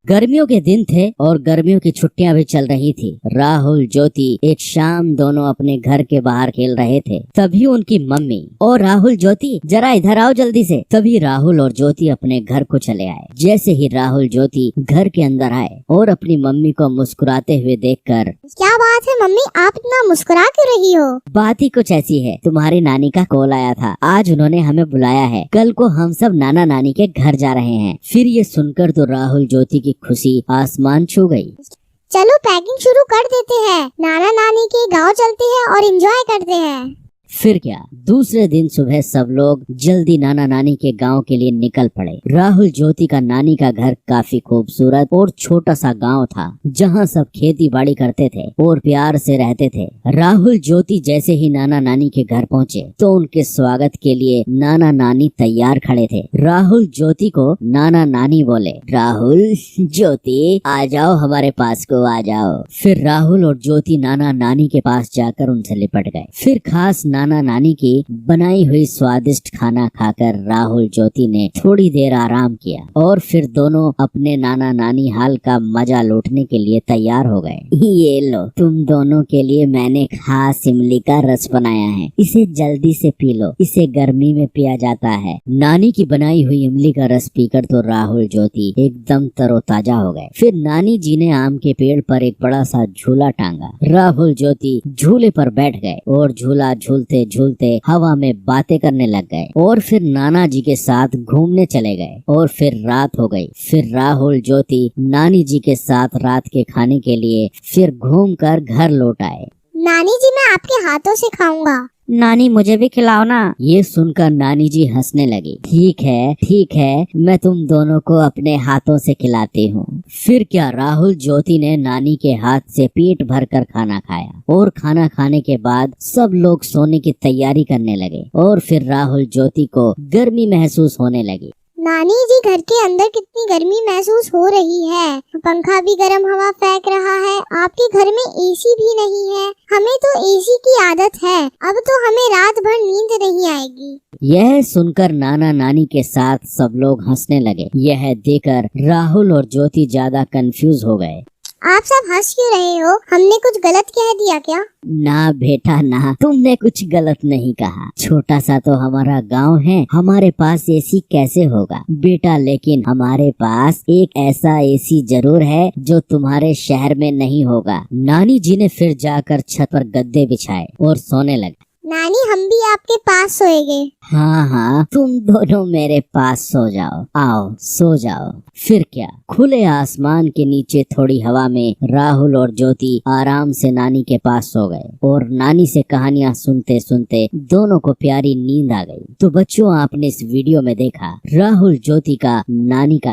गर्मियों के दिन थे और गर्मियों की छुट्टियां भी चल रही थी। राहुल, ज्योति एक शाम दोनों अपने घर के बाहर खेल रहे थे। तभी उनकी मम्मी, और राहुल, ज्योति जरा इधर आओ जल्दी से। तभी राहुल और ज्योति अपने घर को चले आए। जैसे ही राहुल ज्योति घर के अंदर आए और अपनी मम्मी को मुस्कुराते हुए देखकर, क्या बात है मम्मी, आप इतना मुस्कुरा क्यों रही हो? बात ही कुछ ऐसी है, तुम्हारी नानी का कॉल आया था। आज उन्होंने हमें बुलाया है। कल को हम सब नाना नानी के घर जा रहे हैं। फिर ये सुनकर तो राहुल ज्योति की खुशी आसमान छू गई। चलो पैकिंग शुरू कर देते हैं, नाना नानी के गांव चलते हैं और एंजॉय करते हैं। फिर क्या, दूसरे दिन सुबह सब लोग जल्दी नाना नानी के गांव के लिए निकल पड़े। राहुल ज्योति का नानी का घर काफी खूबसूरत और छोटा सा गांव था, जहां सब खेती बाड़ी करते थे और प्यार से रहते थे। राहुल ज्योति जैसे ही नाना नानी के घर पहुंचे तो उनके स्वागत के लिए नाना नानी तैयार खड़े थे। राहुल ज्योति को नाना नानी बोले, राहुल, ज्योति आ जाओ, हमारे पास को आ जाओ। फिर राहुल और ज्योति नाना नानी के पास जाकर उनसे लिपट गए। फिर खास नाना नानी की बनाई हुई स्वादिष्ट खाना खाकर राहुल ज्योति ने थोड़ी देर आराम किया और फिर दोनों अपने नाना नानी हाल का मजा लूटने के लिए तैयार हो गए। ये लो, तुम दोनों के लिए मैंने खास इमली का रस बनाया है, इसे जल्दी से पी लो, इसे गर्मी में पिया जाता है। नानी की बनाई हुई इमली का रस पीकर तो राहुल ज्योति एकदम तरोताजा हो गए। फिर नानी जी ने आम के पेड़ पर एक बड़ा सा झूला टांगा। राहुल ज्योति झूले पर बैठ गए और झूला झूलते झूलते हवा में बातें करने लग गए और फिर नाना जी के साथ घूमने चले गए। और फिर रात हो गई। फिर राहुल ज्योति नानी जी के साथ रात के खाने के लिए फिर घूमकर घर लौट आए। नानी जी, मैं आपके हाथों से खाऊंगा। नानी, मुझे भी खिलाओ ना। ये सुनकर नानी जी हंसने लगी। ठीक है, मैं तुम दोनों को अपने हाथों से खिलाती हूँ। फिर क्या, राहुल ज्योति ने नानी के हाथ से पेट भर कर खाना खाया और खाना खाने के बाद सब लोग सोने की तैयारी करने लगे। और फिर राहुल ज्योति को गर्मी महसूस होने लगी। नानी जी, घर के अंदर कितनी गर्मी महसूस हो रही है, पंखा भी गर्म हवा फेंक रहा है। आपके घर में एसी भी नहीं है। हमें तो एसी की आदत है, अब तो हमें रात भर नींद नहीं आएगी। यह सुनकर नाना नानी के साथ सब लोग हंसने लगे। यह देखकर राहुल और ज्योति ज्यादा कंफ्यूज हो गए। आप सब हंस क्यों रहे हो? हमने कुछ गलत कह दिया क्या? ना बेटा ना, तुमने कुछ गलत नहीं कहा। छोटा सा तो हमारा गांव है, हमारे पास एसी कैसे होगा बेटा, लेकिन हमारे पास एक ऐसा एसी जरूर है जो तुम्हारे शहर में नहीं होगा। नानी जी ने फिर जाकर छत पर गद्दे बिछाए और सोने लगे। नानी, हम भी आपके पास सोएंगे। हाँ, तुम दोनों मेरे पास सो जाओ, आओ सो जाओ। फिर क्या, खुले आसमान के नीचे थोड़ी हवा में राहुल और ज्योति आराम से नानी के पास सो गए और नानी से कहानियां सुनते सुनते दोनों को प्यारी नींद आ गई। तो बच्चों, आपने इस वीडियो में देखा राहुल ज्योति का नानी का